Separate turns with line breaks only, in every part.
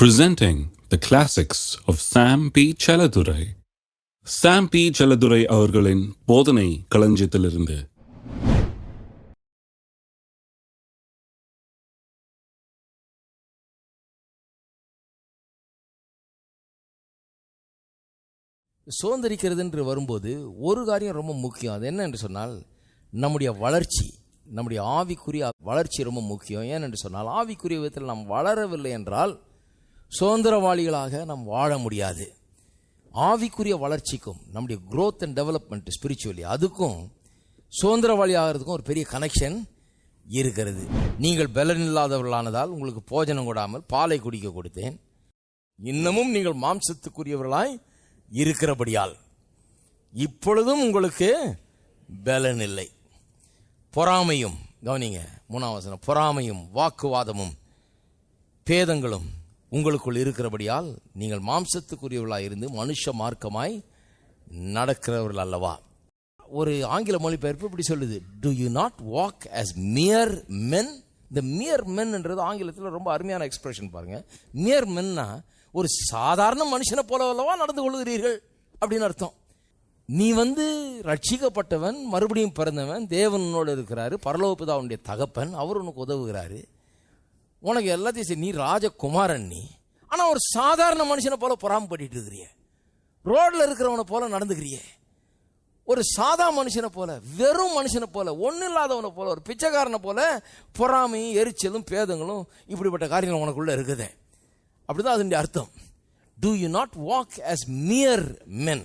Presenting the classics of Sam P. Chaladurai. Sam P. Chaladurai அவர்களின் போதனை களஞ்சியத்திலிருந்து.
சுதந்திரிக்கிறது என்று வரும்போது ஒரு காரியம் ரொம்ப முக்கியம். அது என்ன என்று சொன்னால் நம்முடைய வளர்ச்சி, நம்முடைய ஆவிக்குரிய வளர்ச்சி ரொம்ப முக்கியம். ஏனென்று சொன்னால் ஆவிக்குரிய விதத்தில் நாம் வளரவில்லை என்றால் சுதந்திரவாளிகளாக நாம் வாழ முடியாது. ஆவிக்குரிய வளர்ச்சிக்கும் நம்முடைய growth and development ஸ்பிரிச்சுவலி அதுக்கும் சுதந்திரவாளி ஆகிறதுக்கும் ஒரு பெரிய கனெக்ஷன் இருக்கிறது. நீங்கள் பலன் இல்லாதவர்களானதால் உங்களுக்கு போஜனம் கொடாமல் பாலை குடிக்க கொடுத்தேன், இன்னமும் நீங்கள் மாம்சத்துக்குரியவர்களாய் இருக்கிறபடியால் இப்பொழுதும் உங்களுக்கு பலன் இல்லை. பொறாமையும், கவனிங்க 3ஆம் வசனம், பொறாமையும் வாக்குவாதமும் பேதங்களும் உங்களுக்குள் இருக்கிறபடியால் நீங்கள் மாம்சத்துக்குரியவர்களாய் இருந்து மனுஷ மார்க்கமாய் நடக்கிறவர்கள் அல்லவா. ஒரு ஆங்கில மொழிபெயர்ப்பு இப்படி சொல்லுது, to you not walk as mere men. இந்த mere men என்றது ஆங்கிலத்தில் ரொம்ப அருமையான எக்ஸ்பிரஷன் பாருங்க. mere menனா ஒரு சாதாரண மனுஷனை போல அல்லவா நடந்து கொள்கிறீர்கள் அப்படின்னு அர்த்தம். நீ ரட்சிக்கப்பட்டவன், மறுபடியும் பிறந்தவன், தேவனோடு இருக்கிறாரு, பரலோக பிதாவுடைய தகப்பன், அவர் உனக்கு உதவுகிறாரு, உனக்கு எல்லாத்தையும் நீ ராஜகுமாரன் நீ. ஆனால் ஒரு சாதாரண மனுஷனை போல பொறாமப்பட்டு இருக்கிறிய, ரோட்ல இருக்கிறவனை போல நடந்துக்கிறிய, ஒரு சாதா மனுஷனை போல, வெறும் மனுஷனை போல, ஒன்றும் இல்லாதவனை போல, ஒரு பிச்சைக்காரனை போல பொறாமையும் எரிச்சலும் பேதங்களும் இப்படிப்பட்ட காரியங்கள் உனக்குள்ள இருக்குது. அப்படிதான் அதனுடைய அர்த்தம். To you not walk as mere men.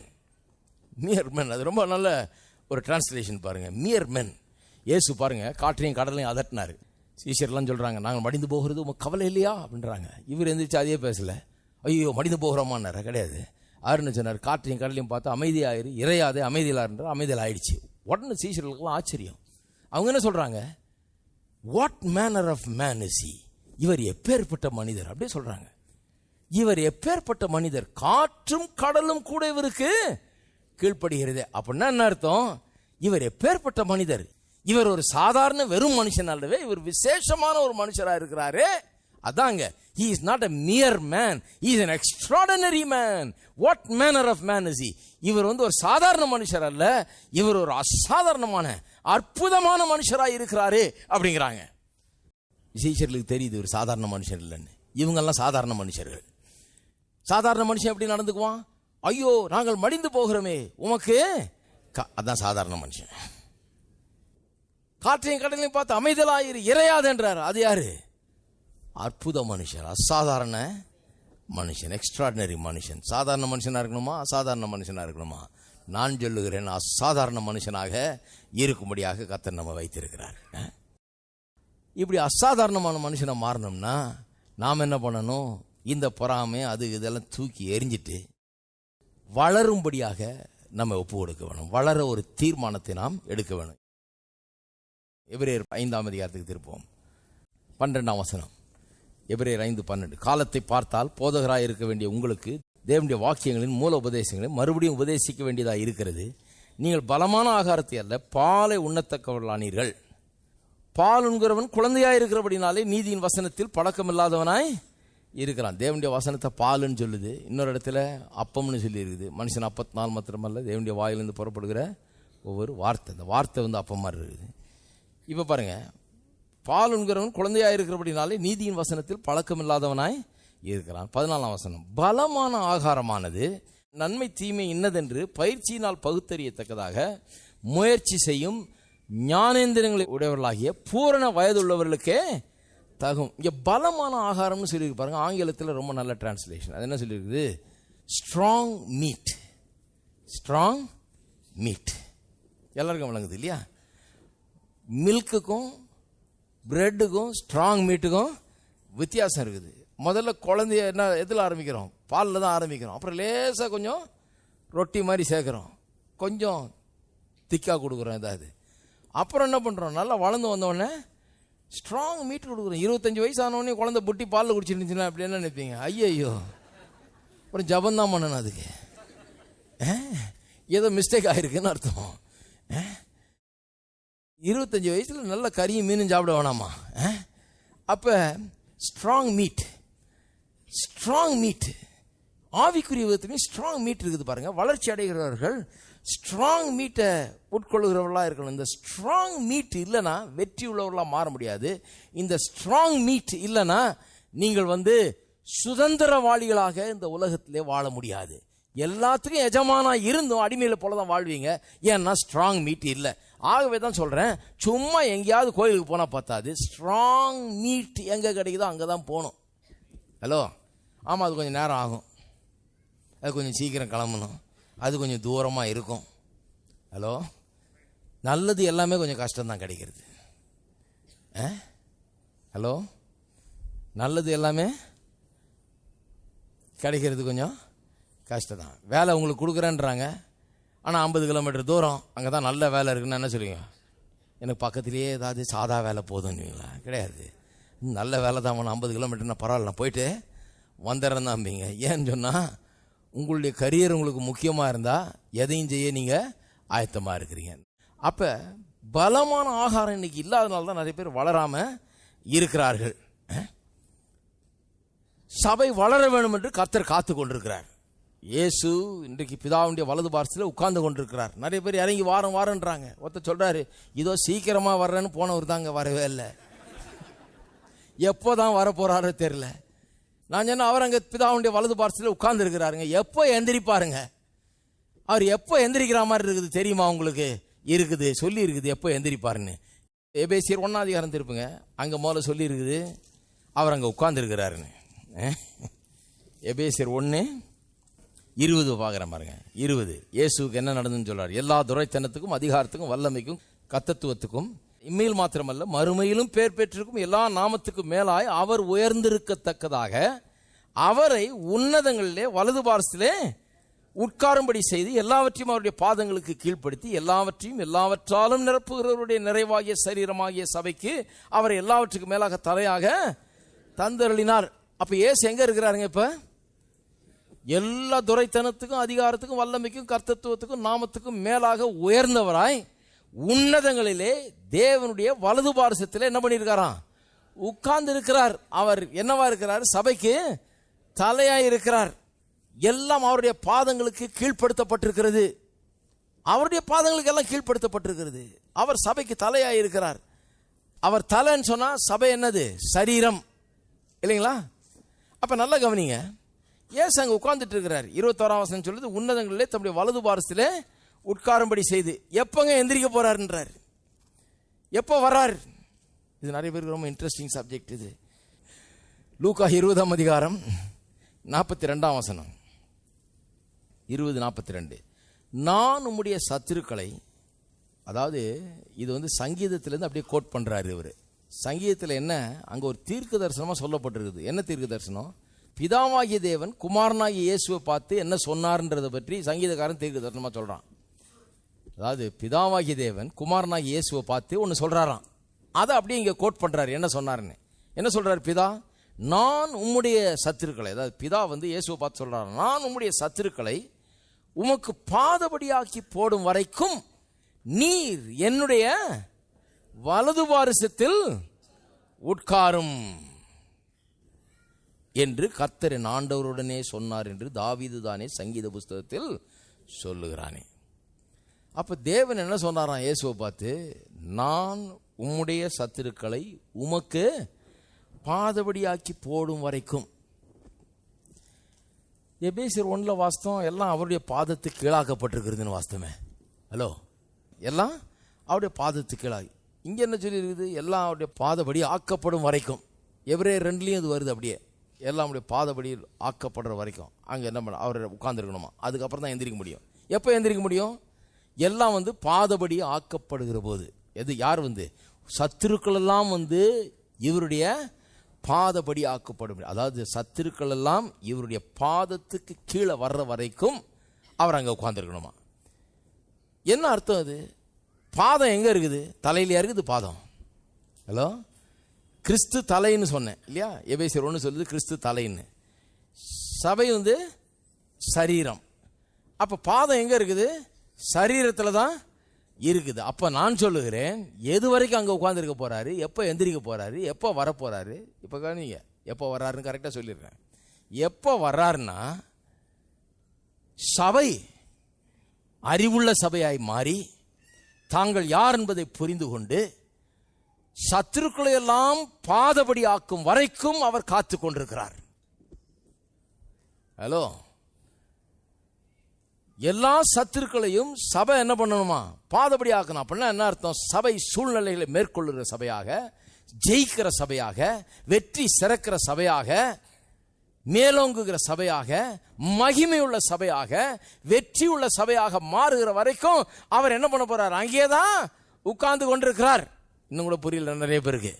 mere men, அது ரொம்ப நல்ல ஒரு டிரான்ஸ்லேஷன் பாருங்க. mere men. இயேசு பாருங்க காற்றையும் கடலையும் அதட்டினாரு. சீஷர்லாம் சொல்றாங்க, நாங்கள் மடிந்து போகிறது உங்க கவலை இல்லையா அப்படின்றாங்க. இவர் எந்திரிச்சு அதே பேசல, ஐயோ மடிந்து போகிறோமான்னார கிடையாது. ஆறுன்னு சொன்னார், காற்றையும் கடலையும் பார்த்து அமைதியாயிரு, இறையாதே அமைதியிலாருன்ற அமைதியில் ஆயிடுச்சு. உடனே சீஷர்களுக்கெல்லாம் ஆச்சரியம். அவங்க என்ன சொல்றாங்க, what manner of man is he, இவர் எப்பேற்பட்ட மனிதர் அப்படியே சொல்றாங்க. இவர் எப்பேற்பட்ட மனிதர், காற்றும் கடலும் கூட இவருக்கு கீழ்ப்படுகிறது. அப்படின்னா என்ன அர்த்தம், இவர் எப்பேற்பட்ட மனிதர், இவர் ஒரு சாதாரண வெறும் மனுஷன் அல்லவே, இவர் விசேஷமான ஒரு மனுஷராக இருக்கிறாரு. அதாங்க, he is not a mere man, he is an extraordinary man. What manner of man is he? இவர் ஒரு சாதாரண மனுஷர் அல்ல, இவர் ஒரு அசாதாரணமான அற்புதமான மனுஷராக இருக்கிறாரு அப்படிங்கிறாங்க. சீஷர்களுக்கு தெரியுது ஒரு சாதாரண மனுஷன் இல்லைன்னு. இவங்கெல்லாம் சாதாரண மனுஷர்கள். சாதாரண மனுஷன் எப்படி நடந்துக்குவான், ஐயோ நாங்கள் மடிந்து போகிறோமே உமக்கு, அதான் சாதாரண மனுஷன். காற்றையும் கடலையும் பார்த்து அமைதலாயிரு, இறையாது என்றார். அது யாரு, அற்புத மனுஷன், அசாதாரண மனுஷன், எக்ஸ்ட்ராடினரி மனுஷன். சாதாரண மனுஷனா இருக்கணுமா, அசாதாரண மனுஷனா இருக்கணுமா? நான் சொல்லுகிறேன், அசாதாரண மனுஷனாக இருக்கும்படியாக கர்த்தர் நம்ம வைத்திருக்கிறார். இப்படி அசாதாரணமான மனுஷனை மாறணும்னா நாம் என்ன பண்ணணும், இந்த பொறாமை அது இதெல்லாம் தூக்கி எரிஞ்சிட்டு வளரும்படியாக நம்ம ஒப்பு கொடுக்க வேணும். வளர ஒரு தீர்மானத்தை நாம் எடுக்க வேணும். எபிரேயர் 5ஆம் அதிகாரத்துக்கு திருப்போம். 12ஆம் வசனம். எபிரேயர் 5:12. காலத்தை பார்த்தால் போதகராக இருக்க வேண்டிய உங்களுக்கு தேவனுடைய வாக்கியங்களின் மூல உபதேசங்களை மறுபடியும் உபதேசிக்க வேண்டியதாக இருக்கிறது. நீங்கள் பலமான ஆகாரத்தை அல்ல பாலை உண்ணத்தக்கவர்களானீர்கள். பால் உண்கிறவன் குழந்தையாய் இருக்கிறபடினாலே நீதியின் வசனத்தில் பழக்கம் இல்லாதவனாய் இருக்கிறான். தேவனுடைய வசனத்தை பாலுன்னு சொல்லுது, இன்னொரு இடத்துல அப்பம்னு சொல்லி இருக்குது. மனுஷன் அப்பத்தினால் மாத்திரமல்ல, தேவனுடைய வாயிலிருந்து புறப்படுகிற ஒவ்வொரு வார்த்தை, அந்த வார்த்தை அப்பம் மாதிரி இருக்குது. இப்போ பாருங்க, பால் உண்கிறவன் குழந்தையாக இருக்கிறபடினாலே நீதியின் வசனத்தில் பழக்கம் இல்லாதவனாய் இருக்கிறான். 14ஆம் வசனம். பலமான ஆகாரமானது நன்மை தீமை இன்னதென்று பயிற்சியினால் பகுத்தறியத்தக்கதாக முயற்சி செய்யும் ஞானேந்திரங்களை உடையவர்களாகிய பூரண வயதுள்ளவர்களுக்கே தகும். இங்கே பலமான ஆகாரம்னு சொல்லியிருக்கு பாருங்க. ஆங்கிலத்தில் ரொம்ப நல்ல டிரான்ஸ்லேஷன். அது என்ன சொல்லியிருக்குது, ஸ்ட்ராங் மீட். ஸ்ட்ராங் மீட் எல்லாருக்கும் விளங்குது இல்லையா? மில்க்குக்கும் பிரெட்டுக்கும் ஸ்ட்ராங் மீட்டுக்கும் வித்தியாசம் இருக்குது. முதல்ல குழந்தைய என்ன எதில் ஆரம்பிக்கிறோம், பாலில் தான் ஆரம்பிக்கிறோம். அப்புறம் லேசாக கொஞ்சம் ரொட்டி மாதிரி சேர்க்குறோம், கொஞ்சம் திக்காக கொடுக்குறோம் ஏதாவது. அப்புறம் என்ன பண்ணுறோம், நல்லா வளர்ந்து வந்தோடனே ஸ்ட்ராங் மீட் கொடுக்குறோம். 25 வயசு ஆனோடனே குழந்தை புட்டி பாலில் குடிச்சிருந்துச்சுன்னா அப்படி என்ன நினைப்பீங்க, ஐயோ அப்புறம் ஜபந்தான் பண்ணணும், அதுக்கு ஏதோ மிஸ்டேக் ஆகிருக்குன்னு அர்த்தம். 25 வயசுல நல்ல கறியும் மீனும் சாப்பிட வேணாமா? அப்போ ஸ்ட்ராங் மீட், ஸ்ட்ராங் மீட். ஆவிக்குரிய விதத்திலையும் ஸ்ட்ராங் மீட் இருக்குது பாருங்க. வளர்ச்சி அடைகிறவர்கள் ஸ்ட்ராங் மீட்டை உட்கொள்கிறவர்களாக இருக்கணும். இந்த ஸ்ட்ராங் மீட் இல்லைன்னா வெற்றி உள்ளவர்களாக மாற முடியாது. இந்த ஸ்ட்ராங் மீட் இல்லைன்னா நீங்கள் சுதந்திரவாளிகளாக இந்த உலகத்திலே வாழ முடியாது. எல்லாத்துக்கும் எஜமானா இருந்தும் அடிமையில போல தான் வாழ்வீங்க. ஏன்னா ஸ்ட்ராங் மீட் இல்லை. ஆகவே தான் சொல்றேன், சும்மா எங்கேயாவது கோயிலுக்கு போனா பார்த்தாது, ஸ்ட்ராங் மீட் எங்க கிடைக்குதோ அங்கதான் போகணும். ஹலோ, ஆமா, அது கொஞ்சம் நேரம் ஆகும், அது கொஞ்சம் சீக்கிரம் கிளம்பணும், அது கொஞ்சம் தூரமா இருக்கும். ஹலோ, நல்லது எல்லாமே கொஞ்சம் கஷ்டம்தான் கிடைக்கிறது. ஹலோ, நல்லது எல்லாமே கிடைக்கிறது கொஞ்சம் கஷ்டம் தான். வேலை உங்களுக்கு கொடுக்குறேன்றாங்க, ஆனால் 50 கிலோமீட்டர் தூரம், அங்கே தான் நல்ல வேலை இருக்குன்னு என்ன சொல்லுவீங்க? எனக்கு பக்கத்துலேயே ஏதாவது சாதா வேலை போதும்னுவீங்களா? கிடையாது, நல்ல வேலை தான் வேணும். 50 கிலோமீட்டர்னா பரவாயில்ல, நான் போயிட்டு வந்துடுறேன் தான்பிங்க. ஏன்னு சொன்னால் உங்களுடைய கரியர் உங்களுக்கு முக்கியமாக இருந்தால் எதையும் செய்ய நீங்கள் ஆயத்தமாக இருக்கிறீங்க. அப்போ பலமான ஆகாரம் இன்னைக்கு இல்லாதனால தான் நிறைய பேர் வளராமல் இருக்கிறார்கள். சபை வளர வேண்டும் என்று கர்த்தர் காத்து கொண்டிருக்கிறார். இயேசு இன்றைக்கு பிதாவுடைய வலது பார்சத்தில் உட்கார்ந்து கொண்டிருக்கிறார். நிறைய பேர் இறங்கி வாரன்றாங்க. ஒருத்தர் சொல்றாரு, இதோ சீக்கிரமா வர்றேன்னு போனவர் தாங்க வரவே இல்லை, எப்போதான் வர போறாரோ தெரியல. நான் சொன்ன, அவர் அங்க பிதாவுடைய வலது பார்சத்தில் உட்கார்ந்து இருக்கிறாருங்க, எப்போ எந்திரிப்பாருங்க? அவர் எப்போ எந்திரிக்கிற மாதிரி இருக்குது தெரியுமா உங்களுக்கு? இருக்குது, சொல்லி இருக்குது எப்போ எந்திரிப்பாருன்னு. எபேசியர் 1ஆம் அதிகாரம் திருப்புங்க, அங்க முதல்ல சொல்லி இருக்குது அவர் அங்க உட்கார்ந்து இருக்கிறாருன்னு. எபேசியர் 1:20 பார்க்குறேன் பாருங்க. 20 இயேசுக்கு என்ன நடந்துன்னு சொல்றார். எல்லா துரைத்தனத்துக்கும் அதிகாரத்துக்கும் வல்லமைக்கும் கர்த்தத்துவத்துக்கும் இம்மையில் மாத்திரமல்ல மறுமையிலும் பேர் பெற்றிருக்கும் எல்லா நாமத்துக்கும் மேலாய் அவர் உயர்ந்திருக்கத்தக்கதாக அவரை உன்னதங்களிலே வலது பார்சத்திலே உட்காரும்படி செய்து எல்லாவற்றையும் அவருடைய பாதங்களுக்கு கீழ்ப்படுத்தி எல்லாவற்றையும் எல்லாவற்றாலும் நிரப்புகிறவருடைய நிறைவாகிய சரீரமாகிய சபைக்கு அவரை எல்லாவற்றுக்கும் மேலாக தலையாக தந்தருளினார். அப்ப இயேசு எங்க இருக்கிறாருங்க? இப்ப எல்லா துரைத்தனத்துக்கும் அதிகாரத்துக்கும் வல்லமைக்கும் கர்த்தத்துவத்துக்கும் நாமத்துக்கும் மேலாக உயர்ந்தவராய் உன்னதங்களிலே தேவனுடைய வலது பார்சத்திலே என்ன பண்ணியிருக்காராம்? உட்கார்ந்து இருக்கிறார். அவர் என்னவா இருக்கிறார்? சபைக்கு தலையாய் இருக்கிறார். எல்லாம் அவருடைய பாதங்களுக்கு கீழ்ப்படுத்தப்பட்டிருக்கிறது. அவருடைய பாதங்களுக்கு எல்லாம் கீழ்ப்படுத்தப்பட்டிருக்கிறது. அவர் சபைக்கு தலையாய் இருக்கிறார். அவர் தலைன்னு சொன்னா சபை என்னது? சரீரம் இல்லைங்களா? அப்ப நல்லா கவனிங்க, ஏசு அங்க உட்கார்ந்துட்டு இருக்கிறார். 21ஆம் வசனம் சொல்லுது, உன்னதங்களிலே தம்முடைய வலது பார்சத்திலே உட்காரும்படி செய்து. எப்பங்க எந்திரிக்க போறாருன்றார், எப்போ வர்றார்? இது நிறைய பேருக்கு ரொம்ப இன்ட்ரெஸ்டிங் சப்ஜெக்ட். இது லூக்கா 20ஆம் அதிகாரம் 42ஆம் வசனம், 20:42. நான் உம்முடைய சத்துருக்களை, அதாவது இது சங்கீதத்திலிருந்து அப்படியே கோட் பண்றாரு இவர். சங்கீதத்தில் என்ன, அங்க ஒரு தீர்க்க தரிசனமா சொல்லப்பட்டிருக்குது. என்ன தீர்க்க தரிசனம்? பிதாவாகிய தேவன் குமாரனாகிய இயேசுவை பார்த்து என்ன சொன்னார்ன்றதை பற்றி சங்கீதக்காரன் தீர்க்க தரிசனமா சொல்றான். அதாவது பிதாவாகிய தேவன் குமாரனாகிய இயேசுவை பார்த்து ஒன்னு சொல்றாராம், அதை அப்படியே இங்க கோட் பண்றாரு. என்ன சொன்னாருன்னு, என்ன சொல்றாரு? பிதா, நான் உம்முடைய சத்துருக்களை, அதாவது பிதா இயேசுவை பார்த்து சொல்றாரு, நான் உம்முடைய சத்துருக்களை உமக்கு பாதபடியாக்கி போடும் வரைக்கும் நீர் என்னுடைய வலது பார்சத்தில் உட்காரும் என்று கர்த்தரின் ஆண்டவருடனே சொன்னார் என்று தாவீது தானே சங்கீத புஸ்தகத்தில் சொல்லுகிறானே. அப்ப தேவன் என்ன சொன்னாராம் இயேசுவை பார்த்து? நான் உம்முடைய சத்துருக்களை உமக்கு பாதபடியாக்கி போடும் வரைக்கும். எபேசியர் 1 வாஸ்தவம் எல்லாம் அவருடைய பாதத்துக்கு கீழாக்கப்பட்டிருக்கிறதுன்னு வாஸ்தவமே. ஹலோ, எல்லாம் அவருடைய பாதத்துக்கு கீழாகி. இங்க என்ன சொல்லி இருக்குது? எல்லாம் அவருடைய பாதபடி ஆக்கப்படும் வரைக்கும். எபிரேயர் 2லயும் அது வருது அப்படியே, எல்லாம் அவருடைய பாதபடி ஆக்கப்படுற வரைக்கும். அங்க என்ன பண்ண, அவர் உட்கார்ந்துருக்கணுமா, அதுக்கப்புறம் தான் எந்திரிக்க முடியும். எப்போ எந்திரிக்க முடியும்? எல்லாம் பாதபடி ஆக்கப்படுகிற போது. எது? யார் சத்துருக்கள் எல்லாம் இவருடைய பாதபடி ஆக்கப்படும். அதாவது சத்துருக்கள் எல்லாம் இவருடைய பாதத்துக்கு கீழே வர்ற வரைக்கும் அவர் அங்க உட்கார்ந்துருக்கணுமா. என்ன அர்த்தம்? அது பாதம் எங்க இருக்குது? தலையில இருக்குது பாதம். ஹலோ, கிறிஸ்து தலைன்னு சொன்னேன் இல்லையா? எபேசியர் 1 சொல்லுது கிறிஸ்து தலைன்னு. சபை சரீரம். அப்ப பாதம் எங்க இருக்குது? சரீரத்துல தான் இருக்குது. அப்ப நான் சொல்லுகிறேன், எது வரைக்கும் அங்க உட்கார்ந்துருக்க போறாரு, எப்போ எந்திரிக்க போறாரு, எப்போ வர போறாரு? இப்ப கவனிங்க, எப்போ வர்றாருன்னு கரெக்டா சொல்லிடுறேன். எப்போ வர்றாருன்னா, சபை அறிவுள்ள சபையாய் மாறி தாங்கள் யார் என்பதை புரிந்து கொண்டு சத்துருக்களை எல்லாம் பாதபடி ஆக்கும் வரைக்கும் அவர் காத்து கொண்டிருக்கிறார். ஹலோ, எல்லா சத்துருக்களையும் சபை என்ன பண்ணணுமா? பாதபடி ஆக்கணும். அப்படின்னா என்ன அர்த்தம்? சபை சூழ்நிலைகளை மேற்கொள்ளுகிற சபையாக, ஜெயிக்கிற சபையாக, வெற்றி சிறக்கிற சபையாக, மேலோங்குகிற சபையாக, மகிமையுள்ள சபையாக, வெற்றி உள்ள சபையாக மாறுகிற வரைக்கும் அவர் என்ன பண்ண போறார்? அங்கேதான் உட்கார்ந்து கொண்டிருக்கிறார். இன்னும் கூட புரியல நிறைய பேருக்கு.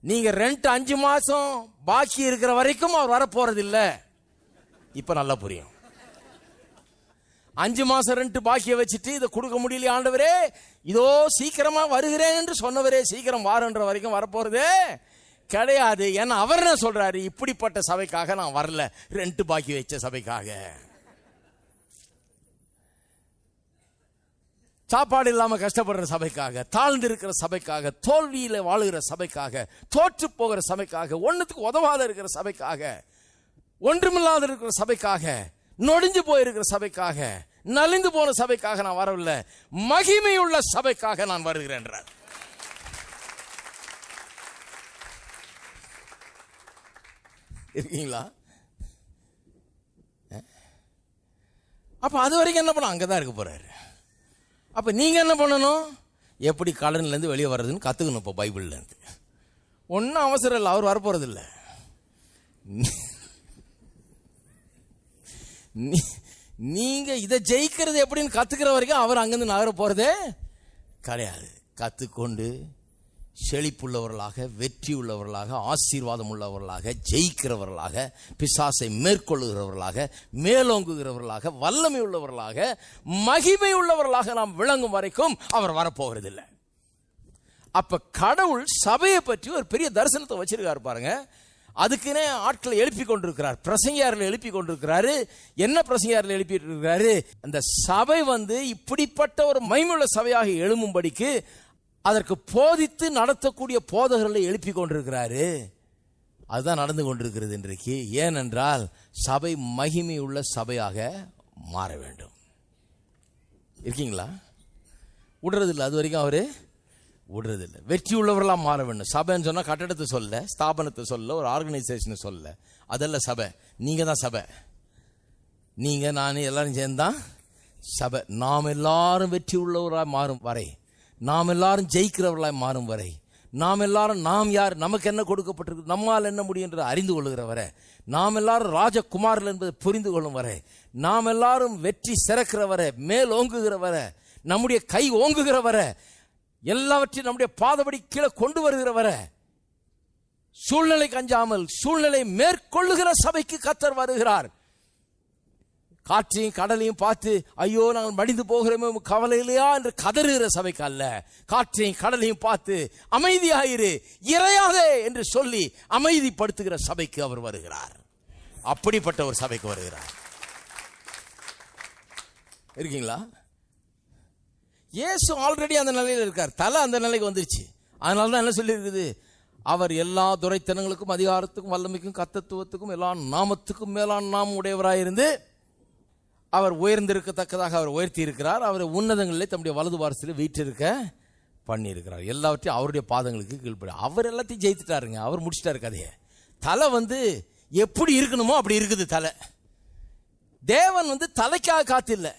நீங்க ரெண்ட் 5 மாசம் பாக்கி இருக்கிற வரைக்கும் அவர் வரப்போறது இல்லை. இப்ப நல்லா புரியும். 5 மாசம் ரெண்ட் பாக்கிய வச்சுட்டு இதை கொடுக்க முடியல ஆண்டவரே, இதோ சீக்கிரமா வருகிறேன் என்று சொன்னவரே சீக்கிரம் வாரன்ற வரைக்கும் வரப்போறதே கிடையாது. ஏன்னா அவர் என்ன சொல்றாரு? இப்படிப்பட்ட சபைக்காக நான் வரல, ரெண்ட் பாக்கி வச்ச சபைக்காக, சாப்பாடு இல்லாம கஷ்டப்படுற சபைக்காக, தாழ்ந்து இருக்கிற சபைக்காக, தோல்வியில வாழுகிற சபைக்காக, தோற்று போகிற சபைக்காக, ஒன்னுத்துக்கு உதவாத இருக்கிற சபைக்காக, ஒன்றுமில்லாத இருக்கிற சபைக்காக, நொடிஞ்சு போயிருக்கிற சபைக்காக, நலிந்து போன சபைக்காக நான் வரவில்லை, மகிமையுள்ள சபைக்காக நான் வருகிறேன். இருக்கீங்களா? அப்ப அது வரைக்கும் என்ன பண்ண? அங்கதான் இருக்க போறாரு. அப்ப நீங்க என்ன பண்ணணும்? எப்படி கடன்ல இருந்து வெளியே வர்றதுன்னு கத்துக்கணும். இப்ப பைபிள்ல இருந்து ஒன்னும் அவசரம் இல்லை, அவர் வரப்போறது இல்லை. நீங்க இதை ஜெயிக்கிறது எப்படின்னு கத்துக்கிற வரைக்கும் அவர் அங்கிருந்து நகர போறதே கிடையாது. கத்துக்கொண்டு செழிப்புள்ளவர்களாக, வெற்றி உள்ளவர்களாக, ஆசீர்வாதம் உள்ளவர்களாக, ஜெயிக்கிறவர்களாக, பிசாசை மேற்கொள்ளுகிறவர்களாக, மேலோங்குகிறவர்களாக, வல்லமை உள்ளவர்களாக, மகிமை உள்ளவர்களாக நாம் விளங்கும் வரைக்கும் அவர் வரப்போவதில்லை. அப்ப கடவுள் சபையை பற்றி ஒரு பெரிய தரிசனத்தை வச்சிருக்காரு பாருங்க. அதுக்குன்னே ஆட்களை எழுப்பி கொண்டிருக்கிறார், பிரசங்கியார்கள் எழுப்பி கொண்டிருக்கிறாரு. என்ன பிரசங்கியார்கள் எழுப்பிட்டு இருக்கிறாரு? அந்த சபை இப்படிப்பட்ட ஒரு மகிமையுள்ள சபையாக எழும்பும்படிக்கு அதற்கு போதித்து நடத்தக்கூடிய போதகர்களை எழுப்பி கொண்டிருக்கிறாரு. அதுதான் நடந்து கொண்டிருக்கிறது இன்றைக்கு. ஏனென்றால் சபை மகிமை உள்ள சபையாக மாற வேண்டும். இருக்கீங்களா? விடுறதில்லை, அது வரைக்கும் அவரு விடுறதில்லை. வெற்றி உள்ளவர்களாக மாற வேண்டும். சபைன்னு சொன்னா கட்டடத்தை சொல்ல, ஸ்தாபனத்தை சொல்ல, ஒரு ஆர்கனைசேஷனை சொல்ல, அதெல்லாம் சபை. நீங்க தான் சபை. நீங்க நான் எல்லாரும் சேர்ந்தான் சபை. நாம் எல்லாரும் வெற்றி உள்ளவர்களாக மாறும் வரை, நாம் எல்லாரும் ஜெயிக்கிறவர்களாய் மாறும் வரை, நாம் எல்லாரும் நாம் யார், நமக்கு என்ன கொடுக்கப்பட்டிருக்கு, நம்மால் என்ன முடியும் என்று அறிந்து கொள்ளுகிற வரை, நாம் எல்லாரும் ராஜகுமாரர்கள் என்பதை புரிந்து கொள்ளும் வரை, நாம் எல்லாரும் வெற்றி சிறக்கிற வரை, மேல் ஓங்குகிற வரை, நம்முடைய கை ஓங்குகிற வரை, எல்லாவற்றையும் நம்முடைய பாதபடி கீழே கொண்டு வருகிற வரை, சூழ்நிலை கஞ்சாமல் சூழ்நிலை மேற்கொள்ளுகிற சபைக்கு கர்த்தர் வருகிறார். காற்றையும் கடலையும் பார்த்து ஐயோ நாங்கள் மடிந்து போகிறோமே கவலை இல்லையா என்று கதறுகிற சபைக்கு அல்ல. காற்றையும் கடலையும் பார்த்து அமைதியாயிரு, இறையாதே என்று சொல்லி அமைதிப்படுத்துகிற சபைக்கு அவர் வருகிறார். அப்படிப்பட்ட ஒரு சபைக்கு வருகிறார். இருக்கீங்களா? இயேசு ஆல்ரெடி அந்த நிலையில் இருக்கார். தலை அந்த நிலைக்கு வந்துருச்சு. அதனாலதான் என்ன சொல்லி இருக்குது? அவர் எல்லா துரைத்தனங்களுக்கும், அதிகாரத்துக்கும், வல்லமைக்கும், கர்த்தத்துவத்துக்கும், எல்லா நாமத்துக்கும் மேலான நாமம் உடையவராயிருந்து அவர் உயர்ந்திருக்கத்தக்கதாக அவர் உயர்த்தி இருக்கிறார். அவர் உன்னதங்களிலே தம்முடைய வலது வாரத்தில் வீற்றிருக்க பண்ணியிருக்கிறார். எல்லாவற்றையும் அவருடைய பாதங்களுக்கு கீழ்ப்படி. அவர் எல்லாத்தையும் ஜெயித்துட்டாருங்க. அவர் முடிச்சிட்டாரு கதையை. தலை எப்படி இருக்கணுமோ அப்படி இருக்குது தலை. தேவன் தலைக்காக காத்தில்ல.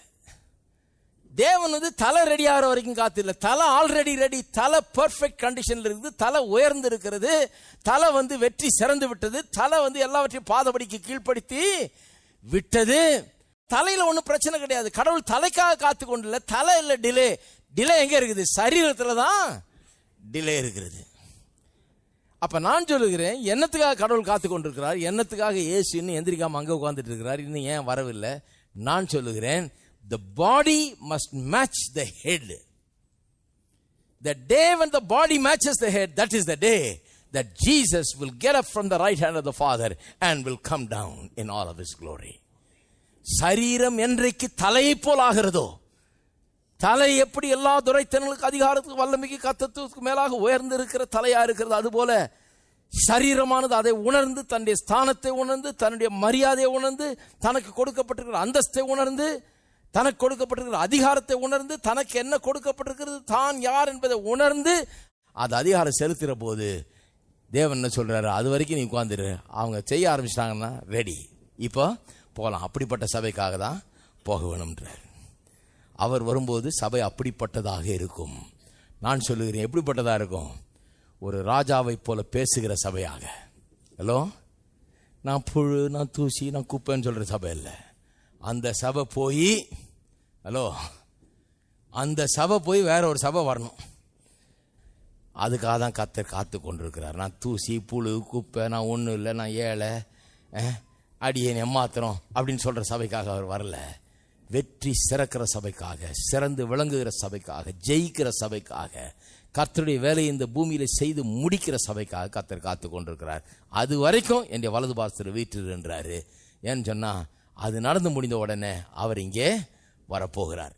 தேவன் தலை ரெடி ஆகிற வரைக்கும் காத்தில்ல. தலை ஆல்ரெடி ரெடி. தலை பெர்ஃபெக்ட் கண்டிஷன்ல இருக்குது. தலை உயர்ந்து இருக்கிறது. தலை வெற்றி சிறந்து விட்டது. தலை எல்லாவற்றையும் பாதபடிக்கு கீழ்ப்படுத்தி விட்டது. தலையில ஒன்றும் பிரச்சனை கிடையாது. கடவுள் தலைக்காக காத்து கொண்டு தலை இல்ல டிலே. டிலே எங்க இருக்குது? சரீரத்துல தான் டிலே இருக்கிறது. அப்ப நான் சொல்லுகிறேன், என்னத்துக்காக கடவுள் காத்து கொண்டிருக்கிறார்? என்னத்துக்காக இயேசு இன்னும் எந்திரிக்காம அங்க உட்கார்ந்துட்டு இருக்கிறார்? இன்னும் ஏன் வரவில்லை? நான் சொல்லுகிறேன், the body must match the head. The day when the body matches the head, that is the day that Jesus will get up from the right hand of the Father and will come down in all of his glory. சரீரம் என்றைக்கு தலையை போல் ஆகிறதோ, தலை எப்படி எல்லா துரைத்தனங்களுக்கு, அதிகாரத்துக்கு, வல்லமைக்கு, கர்த்தத்துவத்துக்கு மேலாக உயர்ந்து இருக்கிற தலையா இருக்கிறது, அதுபோல சரீரமானது அதை உணர்ந்து தன்னுடைய ஸ்தானத்தை உணர்ந்து தன்னுடைய மரியாதையை உணர்ந்து தனக்கு கொடுக்கப்பட்டிருக்கிற அந்தஸ்தை உணர்ந்து தனக்கு கொடுக்கப்பட்டிருக்கிற அதிகாரத்தை உணர்ந்து தனக்கு என்ன கொடுக்கப்பட்டிருக்கிறது தான் யார் என்பதை உணர்ந்து அது அதிகாரம் செலுத்துகிற போது தேவன் என்ன சொல்றாரு, அது வரைக்கும் நீ உட்காந்துரு, அவங்க செய்ய ஆரம்பிச்சிட்டாங்கன்னா ரெடி, இப்போ போகலாம். அப்படிப்பட்ட சபைக்காக தான் போக வேணும்ன்றார். அவர் வரும்போது சபை அப்படிப்பட்டதாக இருக்கும். நான் சொல்லுகிறேன், எப்படிப்பட்டதாக இருக்கும்? ஒரு ராஜாவை போல பேசுகிற சபையாக. ஹலோ, நான் புழு, நான் தூசி, நான் குப்பைன்னு சொல்கிற சபை இல்லை. அந்த சபை போய், ஹலோ, அந்த சபை போய் வேற ஒரு சபை வரணும். அதுக்காக தான் கர்த்தர் காத்து கொண்டிருக்கிறார். நான் தூசி, புழு, குப்பை, நான் ஒன்றும் இல்லை, நான் ஏழை, அடியேன் ஏமாத்திரம் அப்படின்னு சொல்கிற சபைக்காக அவர் வரல. வெற்றி சிறக்கிற சபைக்காக, சிறந்து விளங்குகிற சபைக்காக, ஜெயிக்கிற சபைக்காக, கர்த்தருடைய வேலையை இந்த பூமியில செய்து முடிக்கிற சபைக்காக கர்த்தர் காத்து கொண்டிருக்கிறார். அது வரைக்கும் என்னுடைய வலது பாசத்தில் வீற்றிருன்றாரு. ஏன்னு சொன்னா அது நடந்து முடிந்த உடனே அவர் இங்கே வரப்போகிறார்.